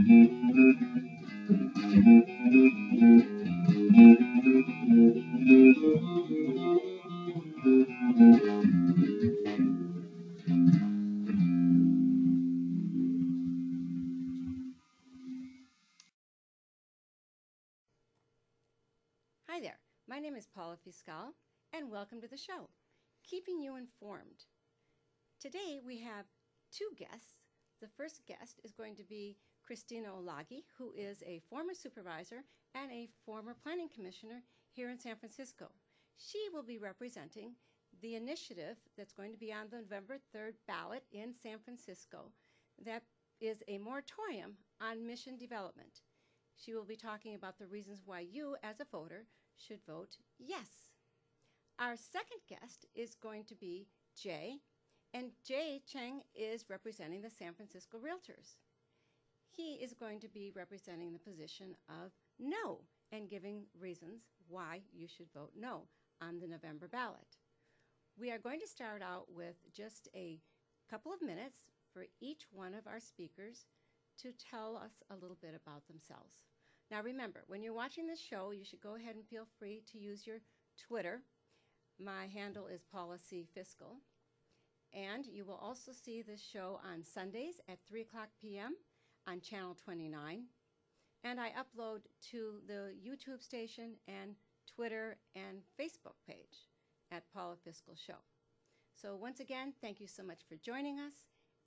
Hi there, my name is Paula Fiscal, and welcome to the show, Keeping You Informed. Today we have two guests. The first guest is going to be Christina Olague, who is a former supervisor and a former planning commissioner here in San Francisco. She will be representing the initiative that's going to be on the November 3rd ballot in San Francisco. That is a moratorium on mission development. She will be talking about the reasons why you, as a voter, should vote yes. Our second guest is going to be Cheng, and Cheng is representing the San Francisco Realtors. He is going to be representing the position of no and giving reasons why you should vote no on the November ballot. We are going to start out with just a couple of minutes for each one of our speakers to tell us a little bit about themselves. Now remember, when you're watching this show, you should go ahead and feel free to use your Twitter. My handle is Paula Fiscal. And you will also see this show on Sundays at 3 o'clock p.m. on Channel 29. And I upload to the YouTube station and Twitter and Facebook page at Paula Fiscal Show. So once again, thank you so much for joining us.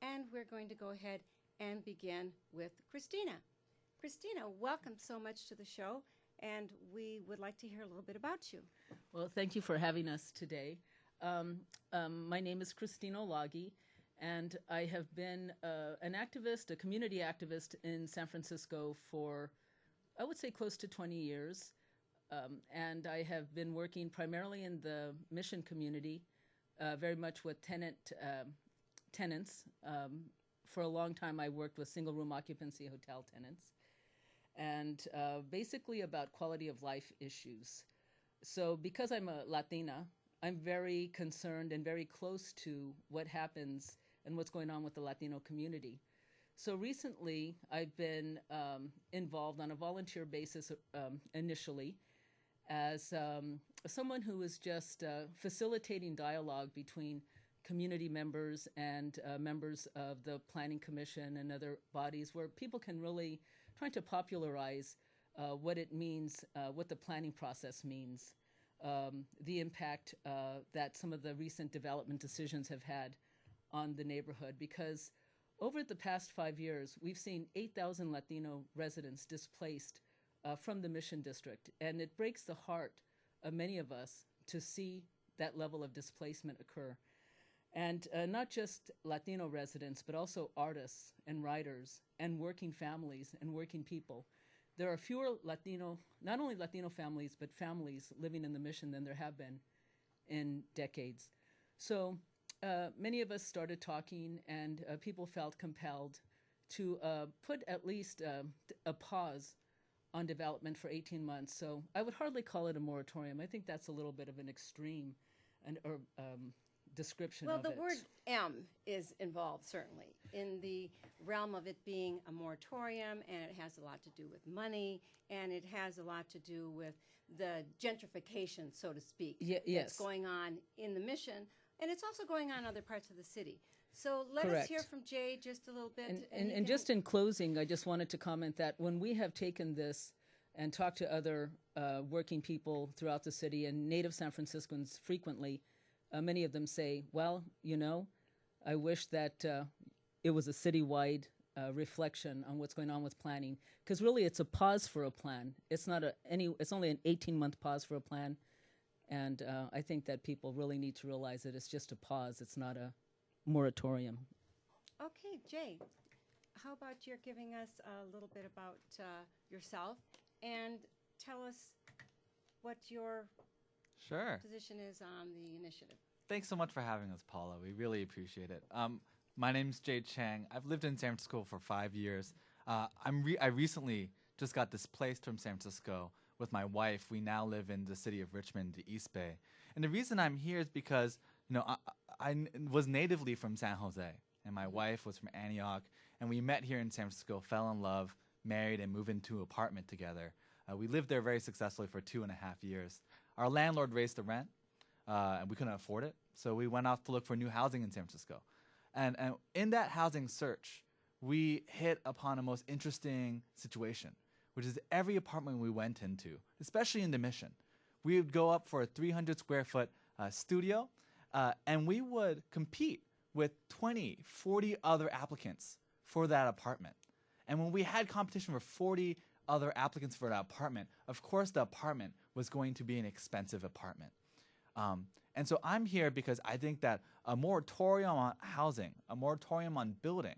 And we're going to go ahead and begin with Christina. Christina, welcome so much to the show, and we would like to hear a little bit about you. Well, thank you for having us today. My name is Christina Olague, and I have been an activist, a community activist in San Francisco for, I would say, close to 20 years. And I have been working primarily in the mission community, very much with tenants. For a long time, I worked with single-room occupancy hotel tenants, and basically about quality of life issues. So because I'm a Latina, I'm very concerned and very close to what happens and what's going on with the Latino community. So recently, I've been involved on a volunteer basis initially as someone who is just facilitating dialogue between community members and members of the Planning Commission and other bodies, where people can really try to popularize what it means, what the planning process means, the impact that some of the recent development decisions have had on the neighborhood. Because over the past 5 years, we've seen 8,000 Latino residents displaced from the Mission District, and it breaks the heart of many of us to see that level of displacement occur. And not just Latino residents, but also artists and writers and working families and working people. There are fewer Latino, not only Latino families, but families living in the Mission than there have been in decades. So many of us started talking, and people felt compelled to put at least a pause on development for 18 months. So I would hardly call it a moratorium. I think that's a little bit of an extreme or description of it. Well, the word M is involved, certainly, in the realm of it being a moratorium, and it has a lot to do with money, and it has a lot to do with the gentrification, so to speak, that's going on in the Mission, and it's also going on in other parts of the city. So let us hear from Jay just a little bit. And just in closing, I just wanted to comment that when we have taken this and talked to other working people throughout the city and native San Franciscans frequently, many of them say, well, you know, I wish that it was a citywide reflection on what's going on with planning, because really it's a pause for a plan. It's not it's only an 18-month pause for a plan, and I think that people really need to realize that it's just a pause. It's not a moratorium. Okay, Jay, how about you're giving us a little bit about yourself and tell us what your position is on the initiative. Thanks so much for having us, Paula. We really appreciate it. My name's Cheng. I've lived in San Francisco for 5 years. I recently just got displaced from San Francisco with my wife. We now live in the city of Richmond, the East Bay. And the reason I'm here is because, you know, I was natively from San Jose, and my wife was from Antioch, and we met here in San Francisco, fell in love, married and moved into an apartment together. We lived there very successfully for 2.5 years. Our landlord raised the rent, and we couldn't afford it, so we went off to look for new housing in San Francisco. And in that housing search, we hit upon a most interesting situation, which is every apartment we went into, especially in the Mission, we would go up for a 300 square foot studio, and we would compete with 20, 40 other applicants for that apartment. And when we had competition for 40 other applicants for that apartment, of course the apartment was going to be an expensive apartment. And so I'm here because I think that a moratorium on housing, a moratorium on building,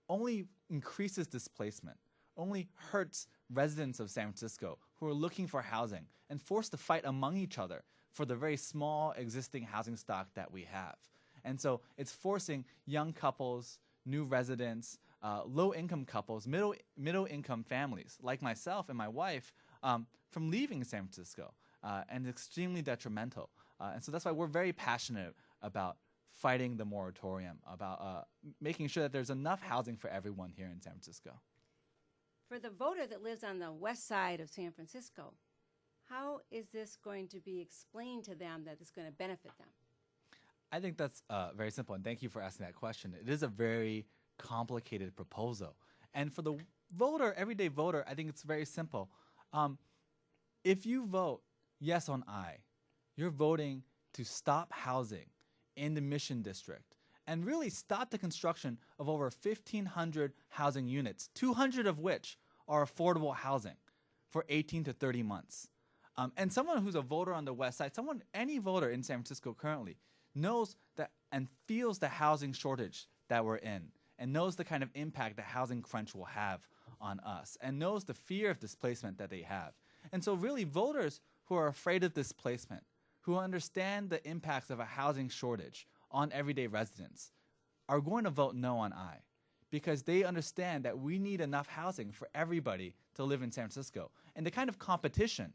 only increases displacement, only hurts residents of San Francisco who are looking for housing and forced to fight among each other for the very small existing housing stock that we have. And so it's forcing young couples, new residents, low-income couples, middle-income families like myself and my wife from leaving San Francisco, and it's extremely detrimental. And so that's why we're very passionate about fighting the moratorium, about making sure that there's enough housing for everyone here in San Francisco. For the voter that lives on the west side of San Francisco, how is this going to be explained to them that it's going to benefit them? I think that's very simple, and thank you for asking that question. It is a very complicated proposal. And for the voter, everyday voter, I think it's very simple. If you vote yes on I, you're voting to stop housing in the Mission District and really stop the construction of over 1,500 housing units, 200 of which are affordable housing for 18 to 30 months. And someone who's a voter on the west side, any voter in San Francisco currently, knows that and feels the housing shortage that we're in, and knows the kind of impact the housing crunch will have on us, and knows the fear of displacement that they have. And so really voters who are afraid of displacement, who understand the impacts of a housing shortage on everyday residents, are going to vote no on I, because they understand that we need enough housing for everybody to live in San Francisco. And the kind of competition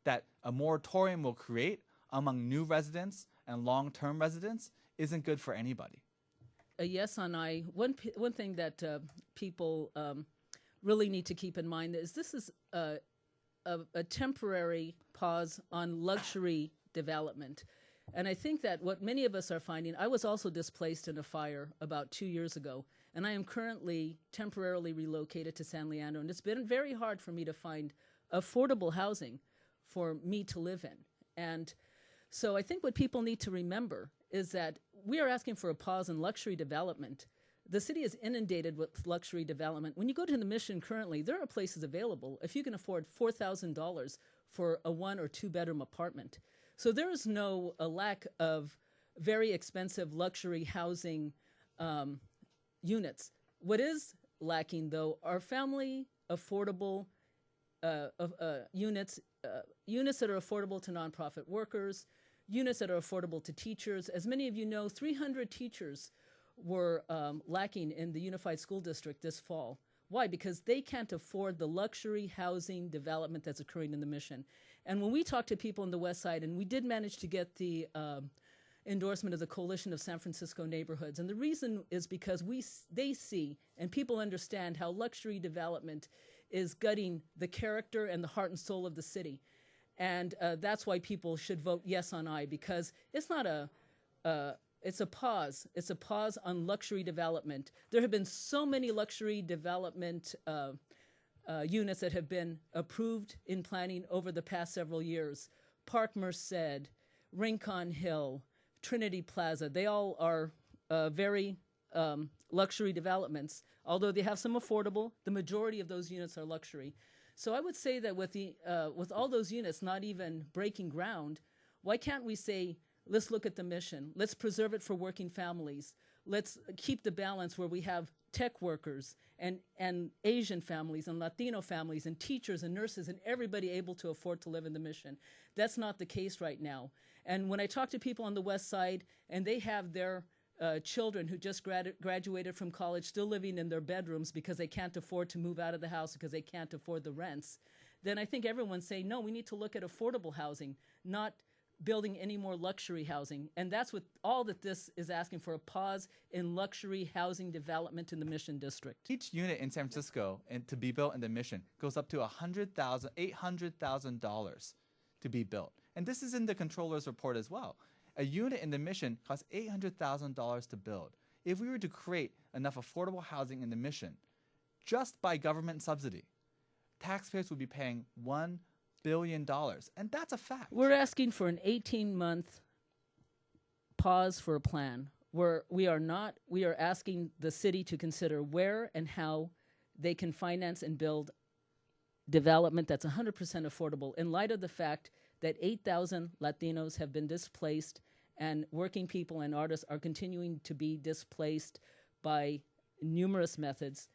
that a moratorium will create among new residents and long-term residents isn't good for anybody. A yes on I. One thing that people really need to keep in mind is this is a temporary pause on luxury development. And I think that what many of us are finding, I was also displaced in a fire about 2 years ago, and I am currently temporarily relocated to San Leandro, and it's been very hard for me to find affordable housing for me to live in. And so I think what people need to remember is that we are asking for a pause in luxury development. The city is inundated with luxury development. When you go to the Mission currently, there are places available if you can afford $4,000 for a 1 or 2 bedroom apartment. So there is no lack of very expensive luxury housing units. What is lacking, though, are family affordable units, units that are affordable to nonprofit workers, units that are affordable to teachers. As many of you know, 300 teachers were lacking in the Unified School District this fall. Why? Because they can't afford the luxury housing development that's occurring in the Mission. And when we talk to people on the west side, and we did manage to get the endorsement of the Coalition of San Francisco Neighborhoods, and the reason is because they see and people understand how luxury development is gutting the character and the heart and soul of the city. And that's why people should vote yes on I, because it's not it's a pause. It's a pause on luxury development. There have been so many luxury development units that have been approved in planning over the past several years. Park Merced, Rincon Hill, Trinity Plaza, they all are very luxury developments. Although they have some affordable, the majority of those units are luxury. So I would say that with all those units not even breaking ground, why can't we say, let's look at the Mission. Let's preserve it for working families. Let's keep the balance where we have tech workers and Asian families and Latino families and teachers and nurses and everybody able to afford to live in the Mission. That's not the case right now. And when I talk to people on the west side and they have their children who just graduated from college still living in their bedrooms because they can't afford to move out of the house because they can't afford the rents, then I think everyone's saying, no, we need to look at affordable housing, not building any more luxury housing. And that's what all that this is asking for, a pause in luxury housing development in the Mission District. Each unit in San Francisco and to be built in the Mission goes up to $800,000 to be built. And this is in the controller's report as well. A unit in the Mission costs $800,000 to build. If we were to create enough affordable housing in the Mission, just by government subsidy, taxpayers would be paying $1 billion. And that's a fact. We're asking for an 18-month pause for a plan where we are asking the city to consider where and how they can finance and build development that's 100% affordable in light of the fact that 8,000 Latinos have been displaced and working people and artists are continuing to be displaced by numerous methods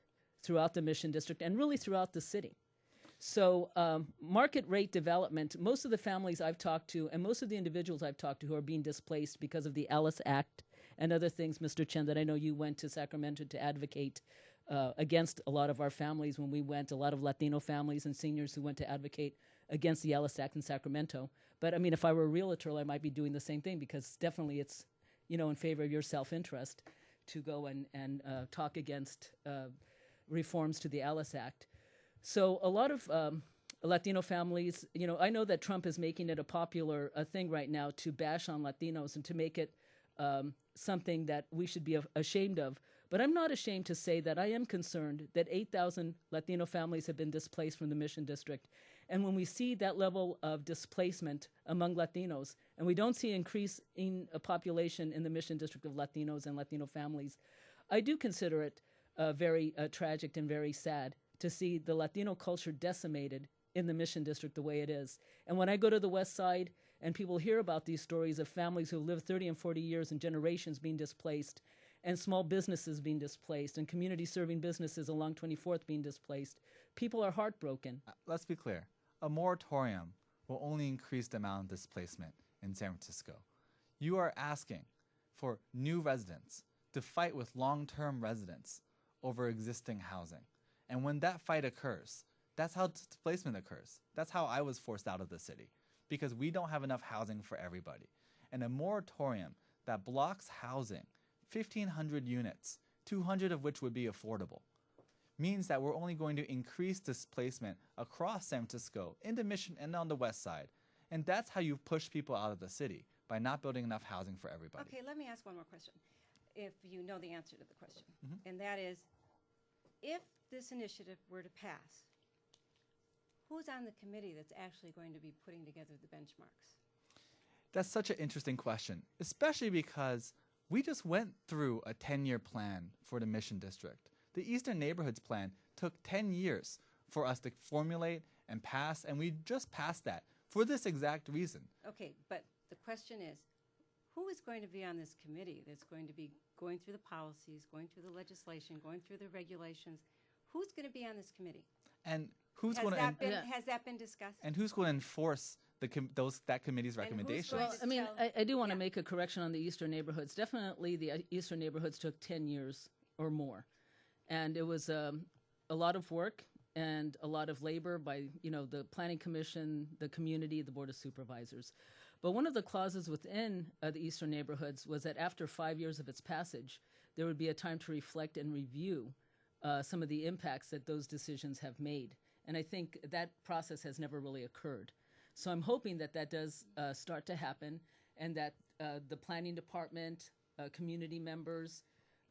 throughout the Mission District and really throughout the city. So market rate development, most of the families I've talked to and most of the individuals I've talked to who are being displaced because of the Alice Act and other things, Mr. Cheng, that I know you went to Sacramento to advocate against a lot of our families when we went, a lot of Latino families and seniors who went to advocate against the Alice Act in Sacramento. But I mean, if I were a realtor, I might be doing the same thing because definitely it's, in favor of your self-interest to go and talk against reforms to the Alice Act. So a lot of Latino families, I know that Trump is making it a popular thing right now to bash on Latinos and to make it something that we should be ashamed of. But I'm not ashamed to say that I am concerned that 8,000 Latino families have been displaced from the Mission District. And when we see that level of displacement among Latinos, and we don't see an increase in a population in the Mission District of Latinos and Latino families, I do consider it very tragic and very sad to see the Latino culture decimated in the Mission District the way it is. And when I go to the West Side and people hear about these stories of families who lived 30 and 40 years and generations being displaced, and small businesses being displaced, and community-serving businesses along 24th being displaced, people are heartbroken. Let's be clear. A moratorium will only increase the amount of displacement in San Francisco. You are asking for new residents to fight with long-term residents over existing housing. And when that fight occurs, that's how displacement occurs. That's how I was forced out of the city, because we don't have enough housing for everybody. And a moratorium that blocks housing, 1,500 units, 200 of which would be affordable, means that we're only going to increase displacement across San Francisco, in the Mission and on the West Side. And that's how you push people out of the city, by not building enough housing for everybody. Okay, let me ask one more question, if you know the answer to the question. And that is, if this initiative were to pass, who's on the committee that's actually going to be putting together the benchmarks? That's such an interesting question, especially because we just went through a 10-year plan for the Mission District. The Eastern Neighborhoods Plan took 10 years for us to formulate and pass, and we just passed that for this exact reason. Okay, but the question is, who is going to be on this committee that's going to be going through the policies, going through the legislation, going through the regulations? Who's going to be on this committee? And who's Has going to has that been discussed? and who's going to enforce that committee's recommendations? going Well, I mean, I do want to Yeah. make a correction on the Eastern Neighborhoods. Definitely the Eastern Neighborhoods took 10 years or more. And it was a lot of work and a lot of labor by, the Planning Commission, the community, the Board of Supervisors. But one of the clauses within the Eastern Neighborhoods was that after 5 years of its passage, there would be a time to reflect and review some of the impacts that those decisions have made. And I think that process has never really occurred. So I'm hoping that that does start to happen, and that the planning department, community members,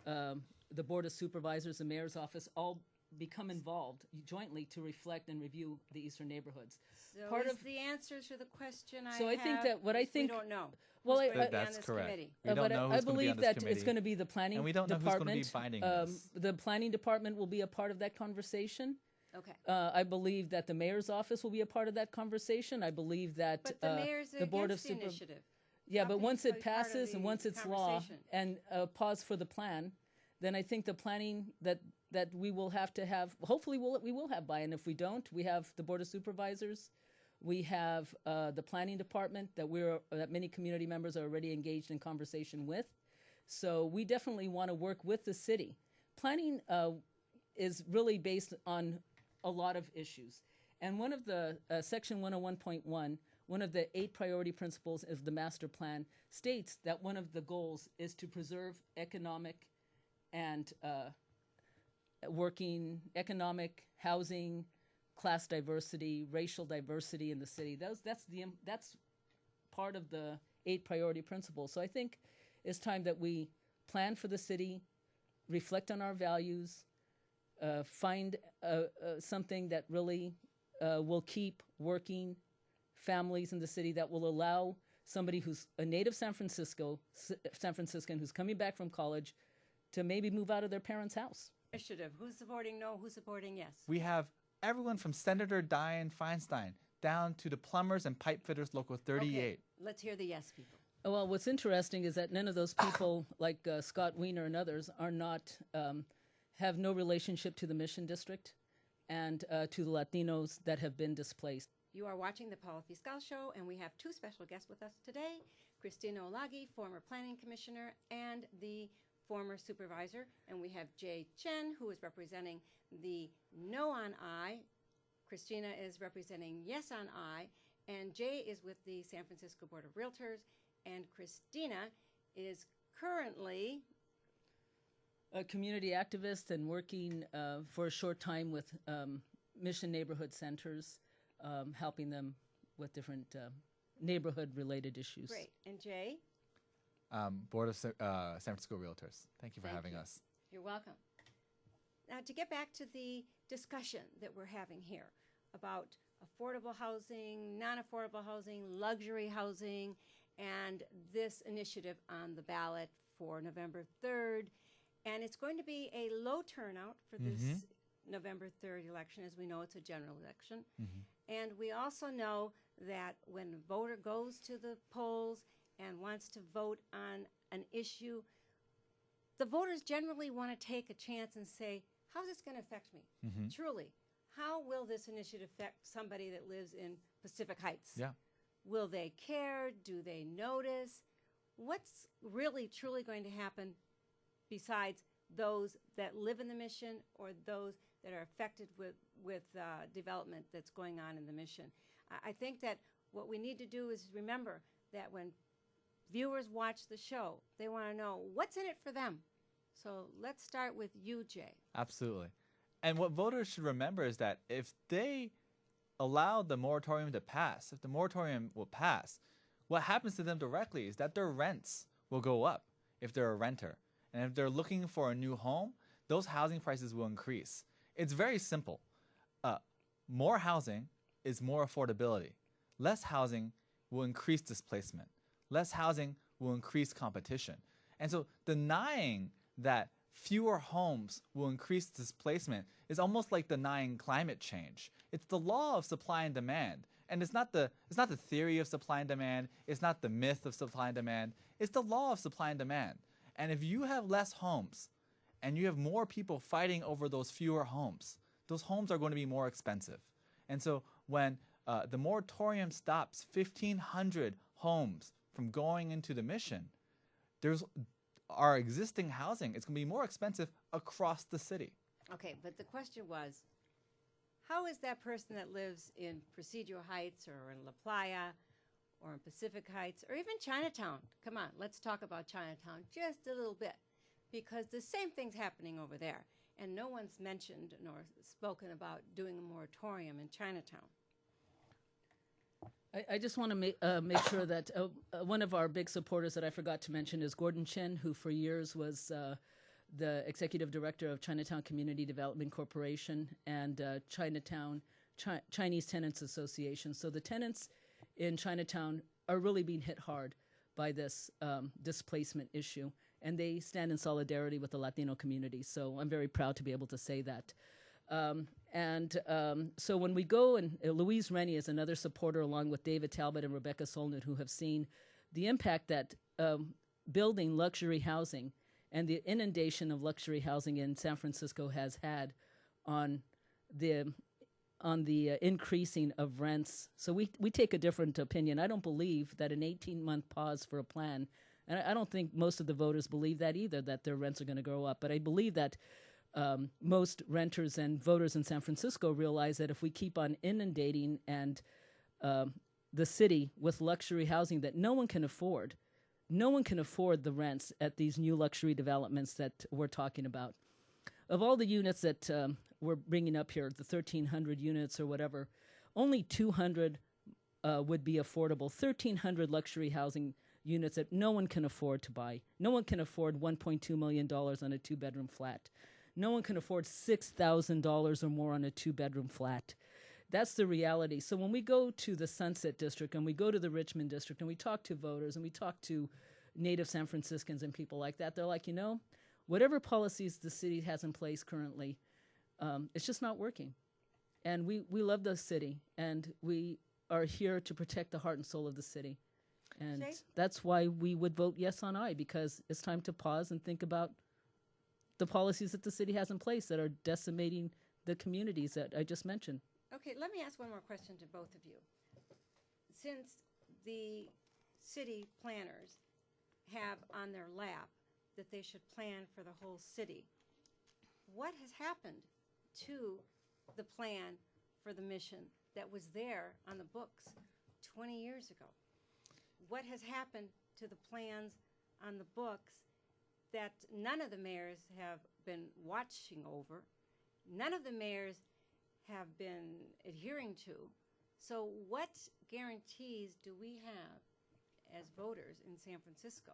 the Board of Supervisors, the mayor's office, all become involved jointly to reflect and review the Eastern Neighborhoods. So Part is of the answer to the question So I think that what I think- we don't know. Well, who's I- going to be on That's this correct. committee? We don't but know I who's going to be believe on this that it's committee. going to be the planning And we don't know who's department. going to be binding this. The planning department will be a part of that conversation. Okay. I believe that the mayor's office will be a part of that conversation. I believe that But the mayor's the Board of against the Super. initiative. Yeah, How but can once he it be part of passes and the once it's law conversation? and pause for the plan, then I think the planning that we will have to have, hopefully we will have buy-in. If we don't, we have the Board of Supervisors, we have the planning department that many community members are already engaged in conversation with. So we definitely want to work with the city. Planning is really based on a lot of issues. And one of the Section 101.1 one of the 8 priority principles of the master plan states that one of the goals is to preserve economic and economic, housing, class diversity, racial diversity in the city. That's part of the 8 priority principles. So I think it's time that we plan for the city, reflect on our values, find something that really will keep working families in the city, that will allow somebody who's a native San Franciscan who's coming back from college to maybe move out of their parents' house. Initiative. Who's supporting no? Who's supporting yes? We have everyone from Senator Dianne Feinstein down to the plumbers and pipe fitters, Local 38. Okay, let's hear the yes people. Well, what's interesting is that none of those people, like Scott Wiener and others, are not have no relationship to the Mission District and to the Latinos that have been displaced. You are watching the Paula Fiscal Show, and we have 2 special guests with us today. Christina Olague, former planning commissioner and the former supervisor. And we have Cheng, who is representing the no on I. Christina is representing yes on I. And Jay is with the San Francisco Board of Realtors. And Christina is currently a community activist and working for a short time with Mission Neighborhood Centers, helping them with different neighborhood-related issues. Great. And Jay? Board of San Francisco Realtors. Thank you for having us. You're welcome. Now, to get back to the discussion that we're having here about affordable housing, non-affordable housing, luxury housing, and this initiative on the ballot for November 3rd. And it's going to be a low turnout for this November 3rd election. As we know, it's a general election. And we also know that when a voter goes to the polls and wants to vote on an issue, the voters generally want to take a chance and say, how's this going to affect me? Truly, how will this initiative affect somebody that lives in Pacific Heights? Yeah. Will they care? Do they notice? What's really, truly going to happen besides those that live in the Mission or those that are affected with development that's going on in the Mission? I think that what we need to do is remember that when viewers watch the show, they want to know what's in it for them. So let's start with you, Jay. Absolutely. And what voters should remember is that if they allow the moratorium to pass, if the moratorium will pass, what happens to them directly is that their rents will go up if they're a renter. And if they're looking for a new home, those housing prices will increase. It's very simple. More housing is more affordability. Less housing will increase displacement. Less housing will increase competition. And so denying that fewer homes will increase displacement is almost like denying climate change. It's the law of supply and demand. And it's not the theory of supply and demand. It's not the myth of supply and demand. It's the law of supply and demand. And if you have less homes and you have more people fighting over those fewer homes, those homes are going to be more expensive. And so when the moratorium stops 1,500 homes from going into the Mission, there's our existing housing. It's going to be more expensive across the city. Okay, but the question was, how is that person that lives in Presidio Heights or in La Playa or in Pacific Heights or even Chinatown? Come on, let's talk about Chinatown just a little bit, because the same thing's happening over there. And no one's mentioned nor spoken about doing a moratorium in Chinatown. I just want to make sure that one of our big supporters that I forgot to mention is Gordon Chen, who for years was the executive director of Chinatown Community Development Corporation and Chinese Tenants Association. So the tenants in Chinatown are really being hit hard by this displacement issue, and they stand in solidarity with the Latino community. So I'm very proud to be able to say that. So when we go, and Louise Rennie is another supporter along with David Talbot and Rebecca Solnit, who have seen the impact that building luxury housing and the inundation of luxury housing in San Francisco has had on the increasing of rents. So we take a different opinion. I don't believe that an 18-month pause for a plan, and I don't think most of the voters believe that either, that their rents are going to go up. But I believe that most renters and voters in San Francisco realize that if we keep on inundating and the city with luxury housing that no one can afford. No one can afford the rents at these new luxury developments that we're talking about. Of all the units that we're bringing up here, the 1,300 units or whatever, only 200 would be affordable. 1,300 luxury housing units that no one can afford to buy. No one can afford $1.2 million on a two-bedroom flat. No one can afford $6,000 or more on a two-bedroom flat. That's the reality. So when we go to the Sunset District and we go to the Richmond District and we talk to voters and we talk to native San Franciscans and people like that, they're like, you know, whatever policies the city has in place currently, it's just not working. And we love the city, and we are here to protect the heart and soul of the city. And Shay? that's why we would vote yes on I, because it's time to pause and think about the policies that the city has in place that are decimating the communities that I just mentioned. Okay, let me ask one more question to both of you. Since the city planners have on their lap that they should plan for the whole city, what has happened to the plan for the mission that was there on the books 20 years ago? What has happened to the plans on the books that none of the mayors have been watching over, none of the mayors have been adhering to? So what guarantees do we have as voters in San Francisco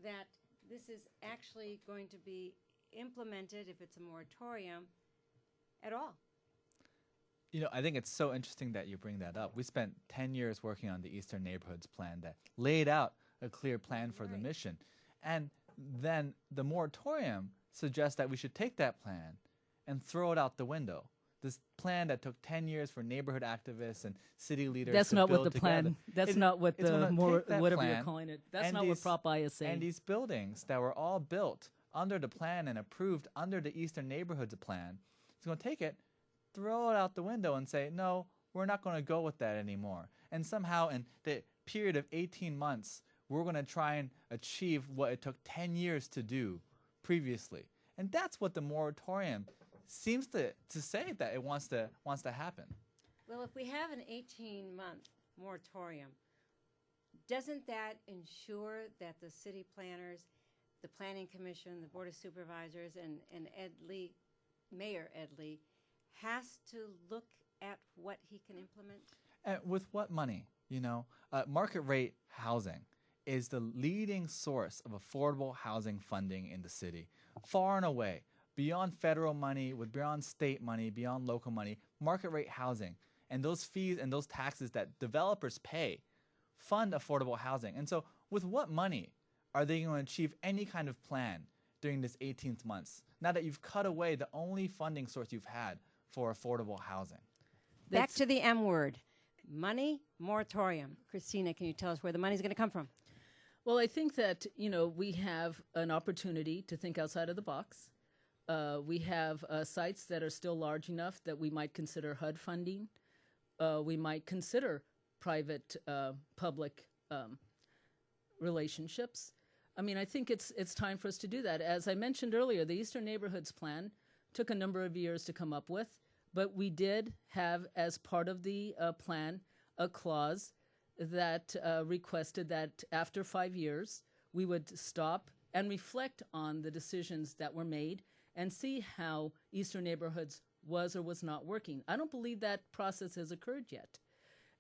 that this is actually going to be implemented, if it's a moratorium, at all? You know, I think it's so interesting that you bring that up. We spent 10 years working on the Eastern Neighborhoods Plan that laid out a clear plan for the mission. And then the moratorium suggests that we should take that plan and throw it out the window. This plan that took 10 years for neighborhood activists and city leaders That's to not build what the together. plan, that's not what it's the, gonna more, take that whatever you're plan calling it, that's and not what Prop I is saying. And these buildings that were all built under the plan and approved under the Eastern Neighborhoods Plan, it's going to take it, throw it out the window and say, no, we're not going to go with that anymore. And somehow in the period of 18 months, we're going to try and achieve what it took 10 years to do previously. And that's what the moratorium seems to say that it wants to happen. Well, if we have an 18-month moratorium, doesn't that ensure that the city planners, the Planning Commission, the Board of Supervisors, and Ed Lee, Mayor Ed Lee, has to look at what he can implement? And with what money? You know, market rate housing is the leading source of affordable housing funding in the city, far and away. Beyond federal money, beyond state money, beyond local money, market rate housing and those fees and those taxes that developers pay fund affordable housing. And so with what money are they going to achieve any kind of plan during this 18th months, now that you've cut away the only funding source you've had for affordable housing? Back to the M word, money, moratorium. Christina, can you tell us where the money's going to come from? Well, I think that, you know, we have an opportunity to think outside of the box. We have sites that are still large enough that we might consider HUD funding. We might consider private-public relationships. I mean, I think it's time for us to do that. As I mentioned earlier, the Eastern Neighborhoods Plan took a number of years to come up with, but we did have, as part of the plan, a clause that requested that after 5 years, we would stop and reflect on the decisions that were made and see how Eastern Neighborhoods was or was not working. I don't believe that process has occurred yet.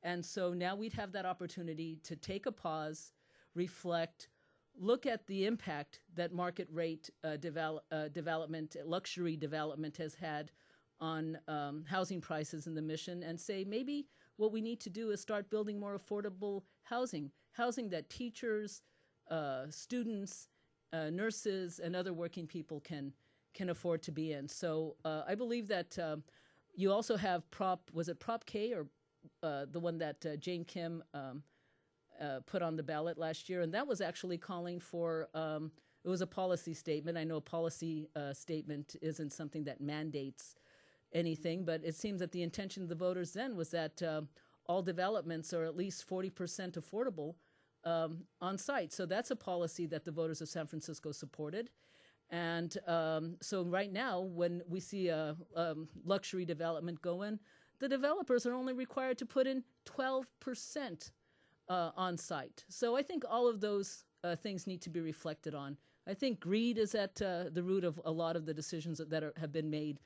And so now we'd have that opportunity to take a pause, reflect, look at the impact that market rate development, luxury development has had on housing prices in the mission, and say maybe what we need to do is start building more affordable housing that teachers, students, nurses, and other working people can afford to be in. So I believe that you also have Prop K, or the one that Jane Kim put on the ballot last year, and that was actually calling for, it was a policy statement. I know a policy statement isn't something that mandates anything, but it seems that the intention of the voters then was that all developments are at least 40% affordable on site. So that's a policy that the voters of San Francisco supported. And so right now, when we see a luxury development going, the developers are only required to put in 12% on site. So I think all of those things need to be reflected on. I think greed is at the root of a lot of the decisions that have been made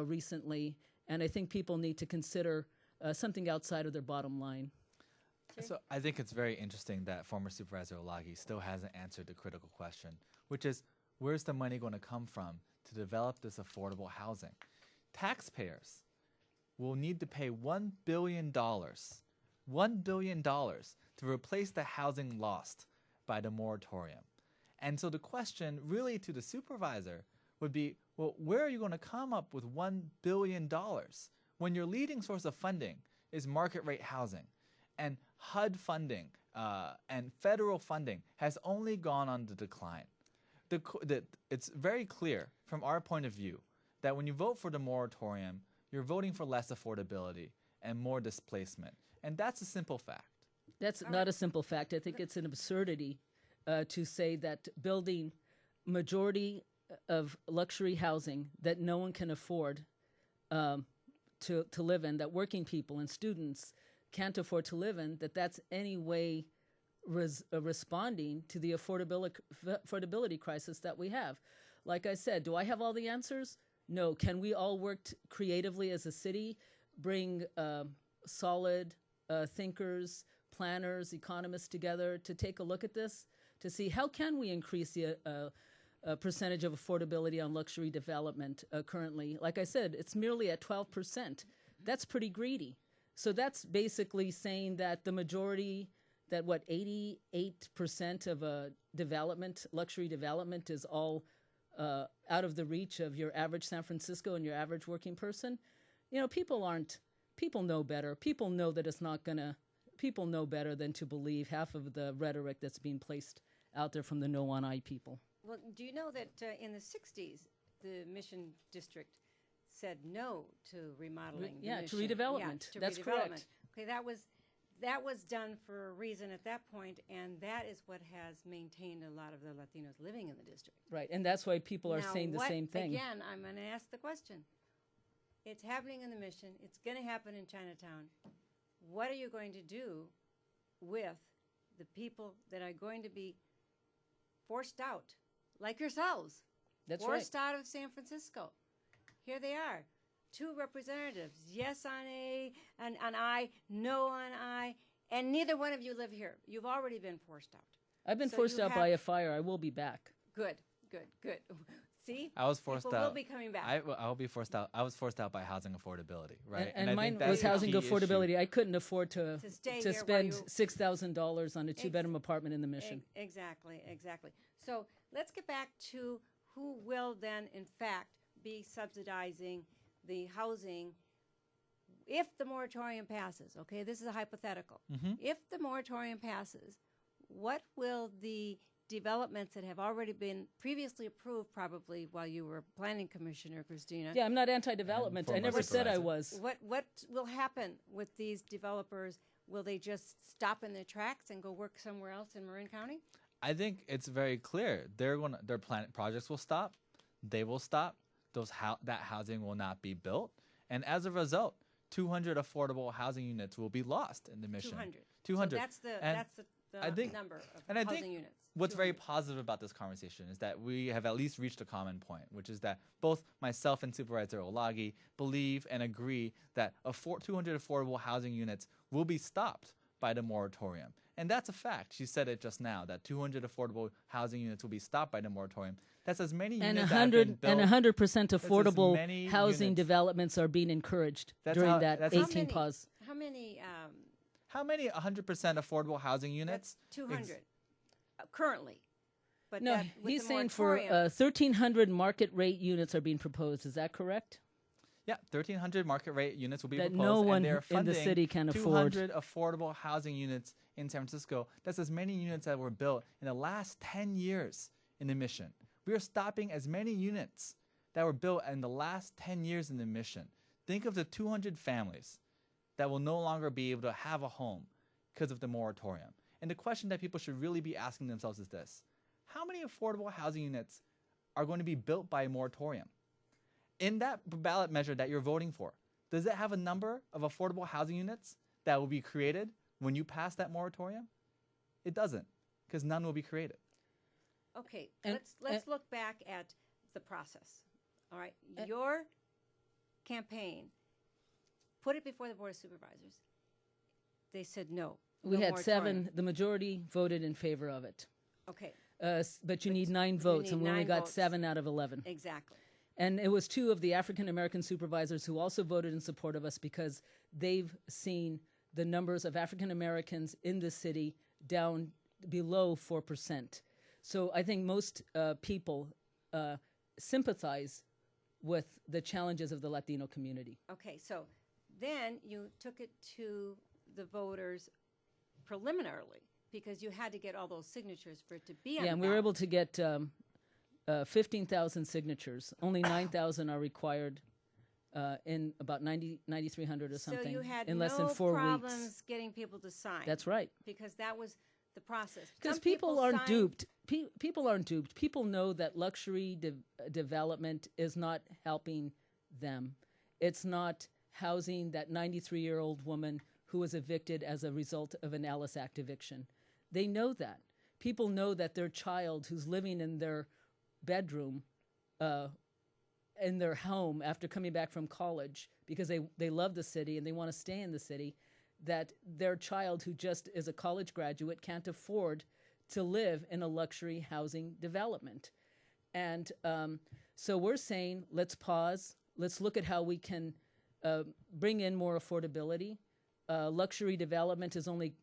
recently, and I think people need to consider something outside of their bottom line. So I think it's very interesting that former Supervisor Olague still hasn't answered the critical question, which is, where's the money going to come from to develop this affordable housing? Taxpayers will need to pay $1 billion to replace the housing lost by the moratorium. And so the question really to the supervisor would be, well, where are you going to come up with $1 billion when your leading source of funding is market rate housing? And HUD funding and federal funding has only gone on the decline. It's very clear from our point of view that when you vote for the moratorium, you're voting for less affordability and more displacement. And that's a simple fact. That's not a simple fact. I think it's an absurdity to say that building majority of luxury housing that no one can afford to live in, that working people and students can't afford to live in, that's any way responding to the affordability crisis that we have. Like I said, do I have all the answers? No. Can we all work creatively as a city, bring solid thinkers, planners, economists together to take a look at this, to see how can we increase the percentage of affordability on luxury development currently? Like I said, it's merely at 12%. That's pretty greedy. So that's basically saying that the majority, that 88% of a development, luxury development, is all out of the reach of your average San Francisco and your average working person. You know, people know better. People know that it's not gonna, people know better than to believe half of the rhetoric that's being placed out there from the no one eye people. Well, do you know that in the 60s, the Mission District said no to remodeling the to Mission. redevelopment. To That's redevelopment. correct. Okay, that was done for a reason at that point, and that is what has maintained a lot of the Latinos living in the district. Right, and that's why people are Now, saying the same thing. Again, I'm going to ask the question. It's happening in the Mission. It's going to happen in Chinatown. What are you going to do with the people that are going to be forced out, like yourselves? That's forced right. out of San Francisco. Here they are, 2 representatives, yes on A, and on I, no on I, and neither one of you live here. You've already been forced out. I've been So forced you out by a fire. I will be back. Good. See? I was forced People out. will be coming back. I will be forced out. I was forced out by housing affordability, right? And I mine think that's was the housing key affordability. issue. I couldn't afford to stay here spend while you- $6,000 on a 2-bedroom apartment in the Mission. Exactly. So let's get back to who will then, in fact, be subsidizing the housing if the moratorium passes. Okay, this is a hypothetical. If the moratorium passes, what will the developments that have already been previously approved, probably while you were planning commissioner, Christina? Yeah, I'm not anti-development. I former never said I supervisor. was. What will happen with these developers? Will they just stop in their tracks and go work somewhere else in Marin County? I think it's very clear. Their projects will stop. They will stop. That housing will not be built, and as a result, 200 affordable housing units will be lost in the Mission. 200. So that's the number of housing units. What's very 200. positive about this conversation is that we have at least reached a common point, which is that both myself and Supervisor Olague believe and agree that 200 affordable housing units will be stopped by the moratorium. And that's a fact. She said it just now, that 200 affordable housing units will be stopped by the moratorium. That's as many And units that have been 100% built. affordable many housing units. developments are being encouraged That's during how- that that's 18 pause. How many? How many 100% affordable housing units? That's 200 currently. But No, that, with he's the saying for moratorium, 1,300 market rate units are being proposed. Is that correct? Yeah, 1,300 market rate units will be That proposed. no one and they're in funding the city can afford. 200 affordable housing units in San Francisco. That's as many units that were built in the last 10 years in the Mission. We are stopping as many units that were built in the last 10 years in the Mission. Think of the 200 families that will no longer be able to have a home because of the moratorium. And the question that people should really be asking themselves is this: how many affordable housing units are going to be built by a moratorium? In that ballot measure that you're voting for, Does it have a number of affordable housing units that will be created when you pass that moratorium? It doesn't, because none will be created. Okay, And- let's look back at the process. All right, your campaign put it before the Board of Supervisors. They said no. We no had moratorium. 7. The majority voted in favor of it. Okay, But you need 9 votes, need and we only 9 got votes. 7 out of 11. exactly. And it was 2 of the African American supervisors who also voted in support of us because they've seen the numbers of African Americans in the city down below 4%. So I think most people sympathize with the challenges of the Latino community. Okay, so then you took it to the voters preliminarily because you had to get all those signatures for it to be on Yeah, the and we were ballot. able to get 15,000 signatures. Only 9,000 are required in about 9,300 or something So you had in no less than 4 problems weeks. getting people to sign. That's right. Because that was the process. Because Some people aren't signed- duped. People aren't duped. People know that luxury development is not helping them. It's not housing that 93-year-old woman who was evicted as a result of an Alice Act eviction. They know that. People know that their child who's living in their bedroom in their home after coming back from college because they love the city and they want to stay in the city, that their child who just is a college graduate can't afford to live in a luxury housing development. And so we're saying, let's pause. Let's look at how we can bring in more affordability. Luxury development is only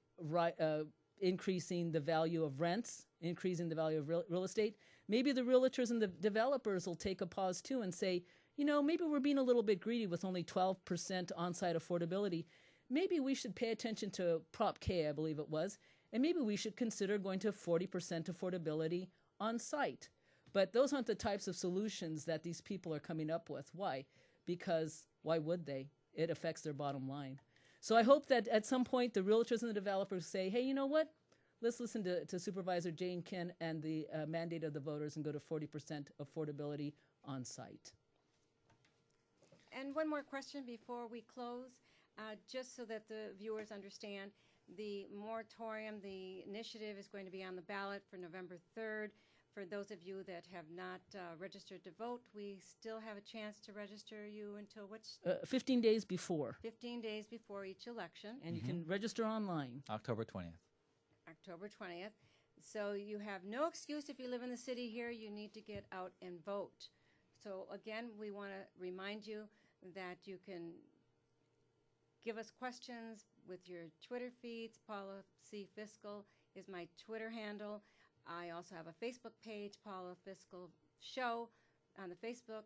increasing the value of rents, increasing the value of real estate. Maybe the realtors and the developers will take a pause too and say, you know, maybe we're being a little bit greedy with only 12% on-site affordability. Maybe we should pay attention to Prop K, I believe it was, and maybe we should consider going to 40% affordability on site. But those aren't the types of solutions that these people are coming up with. Why? Because why would they? It affects their bottom line. So I hope that at some point the realtors and the developers say, hey, you know what? Let's listen to Supervisor Jane Kin and the mandate of the voters and go to 40% affordability on site. And one more question before we close, just so that the viewers understand. The moratorium, the initiative is going to be on the ballot for November 3rd. For those of you that have not registered to vote, we still have a chance to register you until which? 15 days before. 15 days before each election, And you can register online. October 20th. October 20th. So you have no excuse if you live in the city here, you need to get out and vote. So again, we want to remind you that you can give us questions with your Twitter feeds. Paula C. Fiscal is my Twitter handle. I also have a Facebook page, Paula Fiscal Show, on the Facebook,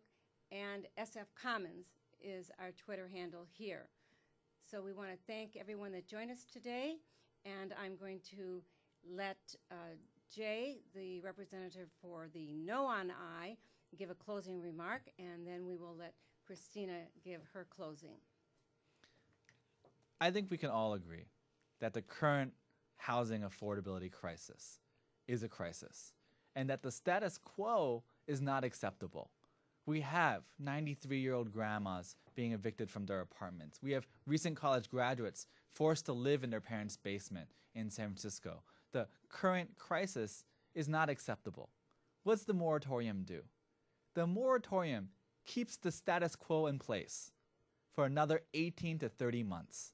and SF Commons is our Twitter handle here. So we want to thank everyone that joined us today, and I'm going to let Jay, the representative for the No on I, give a closing remark, and then we will let Christina give her closing. I think we can all agree that the current housing affordability crisis is a crisis and that the status quo is not acceptable. We have 93-year-old grandmas being evicted from their apartments. We have recent college graduates forced to live in their parents' basement in San Francisco. The current crisis is not acceptable. What's the moratorium do? The moratorium keeps the status quo in place for another 18 to 30 months.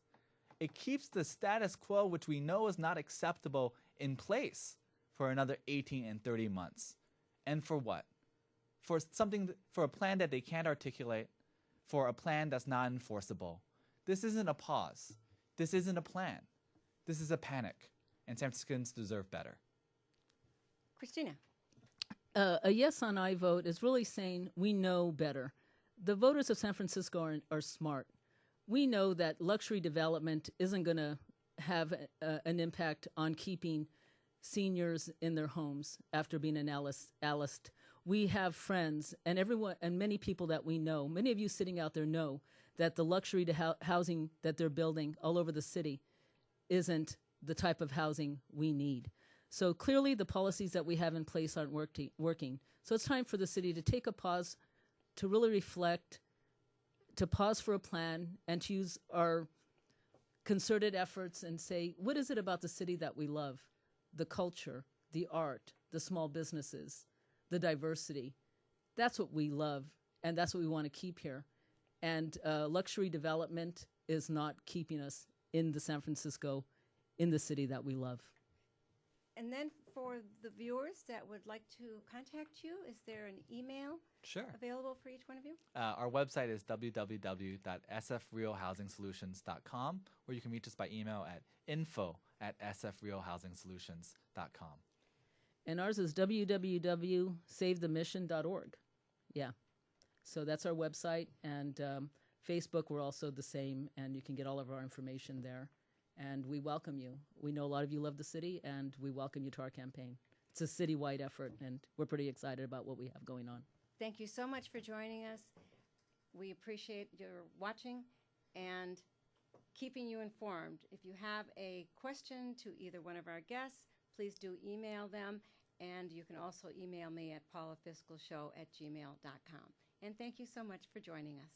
It keeps the status quo, which we know is not acceptable, in place for another 18 and 30 months. And for what? For a plan that they can't articulate, for a plan that's not enforceable. This isn't a pause. This isn't a plan. This is a panic. And San Franciscans deserve better. Christina. A yes on I vote is really saying we know better. The voters of San Francisco are smart. We know that luxury development isn't going to have an impact on keeping seniors in their homes after being analysed. We have friends and everyone and many people that we know, many of you sitting out there know that the luxury housing that they're building all over the city isn't the type of housing we need. So clearly the policies that we have in place aren't working. So it's time for the city to take a pause, to really reflect, to pause for a plan and to use our concerted efforts and say, what is it about the city that we love? The culture, the art, the small businesses, the diversity. That's what we love, and that's what we want to keep here. And luxury development is not keeping us in the San Francisco, in the city that we love. And then for the viewers that would like to contact you, is there an email Sure. available for each one of you? Our website is www.sfrealhousingsolutions.com, or you can reach us by email at info@sfrealhousingsolutions.com. And ours is www.savethemission.org. Yeah. So that's our website. And Facebook, we're also the same, and you can get all of our information there. And we welcome you. We know a lot of you love the city, and we welcome you to our campaign. It's a citywide effort, and we're pretty excited about what we have going on. Thank you so much for joining us. We appreciate your watching and keeping you informed. If you have a question to either one of our guests, please do email them, and you can also email me at paulafiscalshow@gmail.com. And thank you so much for joining us.